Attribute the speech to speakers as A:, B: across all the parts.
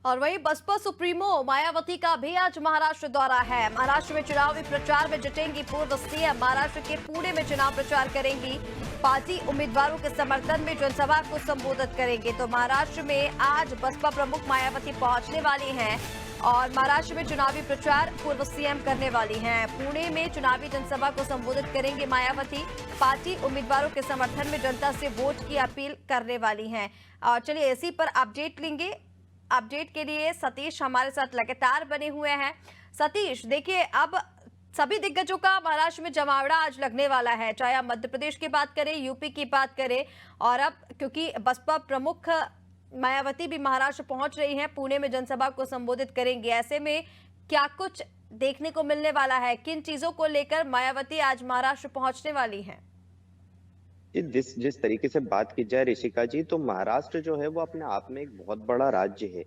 A: और वहीं बसपा सुप्रीमो मायावती का भी आज महाराष्ट्र दौरा है। महाराष्ट्र में चुनावी प्रचार में जुटेंगी पूर्व सीएम। महाराष्ट्र के पुणे में चुनाव प्रचार करेंगी। पार्टी उम्मीदवारों के समर्थन में जनसभा को संबोधित करेंगे। तो महाराष्ट्र में आज बसपा प्रमुख मायावती पहुंचने वाली हैं और महाराष्ट्र में चुनावी प्रचार पूर्व सीएम करने वाली हैं। पुणे में चुनावी जनसभा को संबोधित करेंगे मायावती। पार्टी उम्मीदवारों के समर्थन में जनता से वोट की अपील करने वाली हैं। और चलिए इसी पर अपडेट लेंगे। अपडेट के लिए सतीश हमारे साथ लगातार बने हुए हैं। सतीश, देखिए अब सभी दिग्गजों का महाराष्ट्र में जमावड़ा आज लगने वाला है, चाहे आप मध्य प्रदेश की बात करें, यूपी की बात करें। और अब क्योंकि बसपा प्रमुख मायावती भी महाराष्ट्र पहुंच रही हैं, पुणे में जनसभा को संबोधित करेंगे। ऐसे में क्या कुछ देखने को मिलने वाला है? किन चीजों को लेकर मायावती आज महाराष्ट्र पहुंचने वाली हैं?
B: जिस जिस तरीके से बात की जाए ऋषिका जी, तो महाराष्ट्र जो है वो अपने आप में एक बहुत बड़ा राज्य है।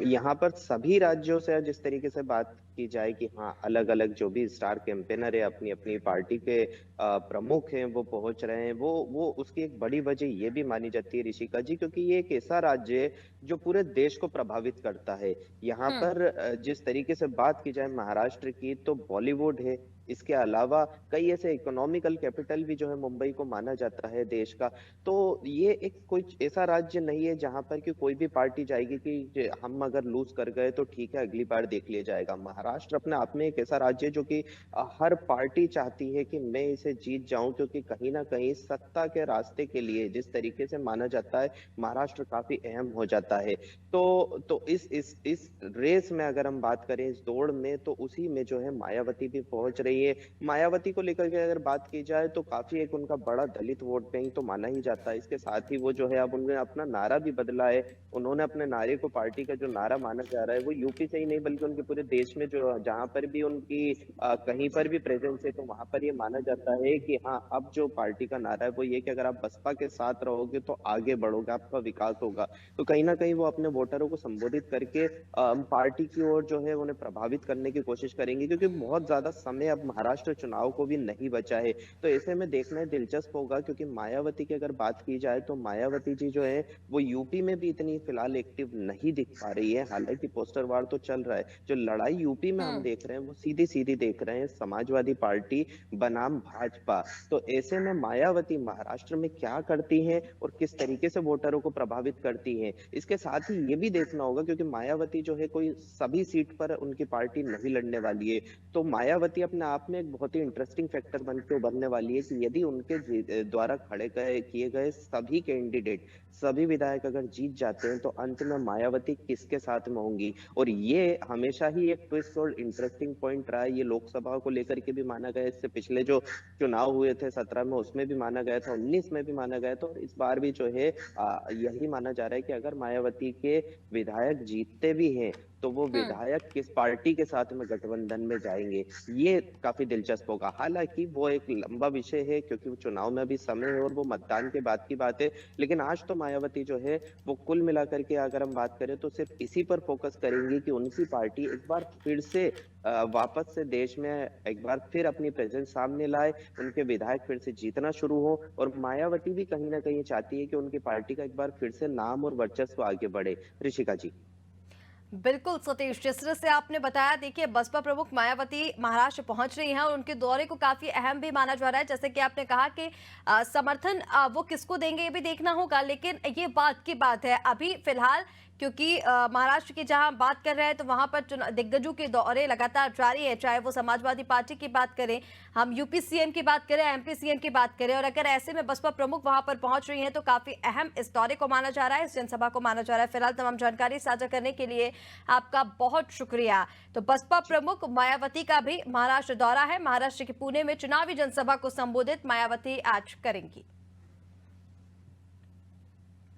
B: यहाँ पर सभी राज्यों से जिस तरीके से बात की जाए कि हाँ, अलग अलग जो भी स्टार कैंपेनर है, अपनी अपनी पार्टी के प्रमुख हैं, वो पहुंच रहे हैं। वो उसकी एक बड़ी वजह ये भी मानी जाती है ऋषिका जी, क्योंकि ये एक ऐसा राज्य है जो पूरे देश को प्रभावित करता है। यहाँ पर जिस तरीके से बात की जाए महाराष्ट्र की, तो बॉलीवुड है, इसके अलावा कई ऐसे इकोनॉमिकल कैपिटल भी जो है मुंबई को माना जाता है देश का। तो ये एक कोई ऐसा राज्य नहीं है जहां पर कि कोई भी पार्टी जाएगी कि हम अगर लूज कर गए तो ठीक है, अगली बार देख लिया जाएगा। महाराष्ट्र अपने आप में एक ऐसा राज्य है जो कि हर पार्टी चाहती है कि मैं इसे जीत जाऊं, क्योंकि कहीं ना कहीं सत्ता के रास्ते के लिए जिस तरीके से माना जाता है, महाराष्ट्र काफी अहम हो जाता है। तो इस रेस में अगर हम बात करें, इस दौड़ में, तो उसी में जो है मायावती भी पहुंच रही है। मायावती को लेकर के अगर बात की जाए तो काफी एक उनका बड़ा दलित वोट बैंक तो माना ही जाता है। इसके साथ ही वो जो है अब उन्होंने अपना नारा भी बदला है। उन्होंने अपने नारे को, पार्टी का जो नारा माना जा रहा है, वो यूपी से ही नहीं बल्कि उनके पूरे देश में जो जहां पर भी उनकी कहीं पर भी प्रेजेंस है, तो वहां पर ये माना जाता है कि हाँ, अब जो पार्टी का नारा है वो ये कि अगर आप बसपा के साथ रहोगे तो आगे बढ़ोगे, आपका विकास होगा। तो कहीं ना कहीं वो अपने वोटरों को संबोधित करके पार्टी की ओर जो है उन्हें प्रभावित करने की कोशिश करेंगे, क्योंकि बहुत ज्यादा समय अब महाराष्ट्र चुनाव को भी नहीं बचा है। तो ऐसे में देखना दिलचस्प होगा, क्योंकि मायावती की अगर बात की जाए तो मायावती जी जो है वो यूपी में भी इतनी फिलहाल एक्टिव नहीं दिख पा रही है। हालांकि पोस्टर वार तो चल रहा है। जो लड़ाई यूपी में हम देख रहे हैं वो सीधी सीधी देख रहे हैं समाजवादी पार्टी बनाम भाजपा। तो ऐसे में मायावती महाराष्ट्र में क्या करती हैं और किस तरीके से वोटरों को प्रभावित करती हैं, इसके साथ ही ये भी देखना होगा, क्योंकि मायावती जो है कोई सभी सीट पर उनकी पार्टी नहीं लड़ने वाली है। तो मायावती अपने आप में एक बहुत ही इंटरेस्टिंग फैक्टर बन के उभरने वाली है कि यदि उनके द्वारा खड़े किए गए सभी कैंडिडेट, सभी विधायक अगर जीत जाते हैं, तो अंत में मायावती किसके साथ में होंगी। और ये हमेशा ही एक ट्विस्ट और इंटरेस्टिंग पॉइंट रहा है। ये लोकसभा को लेकर के भी माना गया, इससे पिछले जो चुनाव हुए थे 17 में, उसमें भी माना गया था, 19 में भी माना गया था, और इस बार भी जो है यही माना जा रहा है कि अगर मायावती के विधायक जीतते भी हैं तो वो विधायक किस पार्टी के साथ में गठबंधन में जाएंगे, ये काफी दिलचस्प होगा। हालांकि वो एक लंबा विषय है, क्योंकि वो चुनाव में अभी समय है और वो मतदान के बाद की बात है। लेकिन आज तो मायावती जो है वो कुल मिलाकर के अगर हम बात करें तो सिर्फ इसी पर फोकस करेंगी कि उनकी पार्टी एक बार फिर से वापस से देश में एक बार फिर अपनी प्रेजेंस सामने लाए, उनके विधायक फिर से जीतना शुरू हो। और मायावती भी कहीं ना कहीं चाहती है कि उनकी पार्टी का एक बार फिर से नाम और वर्चस्व आगे बढ़े। ऋषिका जी।
A: बिल्कुल सतीश, जिस तरह से आपने बताया, देखिए बसपा प्रमुख मायावती महाराष्ट्र पहुंच रही हैं और उनके दौरे को काफी अहम भी माना जा रहा है। जैसे कि आपने कहा कि समर्थन वो किसको देंगे ये भी देखना होगा, लेकिन ये बात की बात है अभी फिलहाल, क्योंकि महाराष्ट्र की जहां बात कर रहे हैं तो वहां पर दिग्गजों के दौरे लगातार जारी है, चाहे वो समाजवादी पार्टी की बात करें, हम यूपी सीएम की बात करें, एमपी सीएम की बात करें। और अगर ऐसे में बसपा प्रमुख वहां पर पहुंच रही हैं तो काफी अहम इस दौरे को माना जा रहा है, इस जनसभा को माना जा रहा है। फिलहाल तमाम जानकारी साझा करने के लिए आपका बहुत शुक्रिया। तो बसपा प्रमुख मायावती का भी महाराष्ट्र दौरा है। महाराष्ट्र के पुणे में चुनावी जनसभा को संबोधित मायावती आज करेंगी।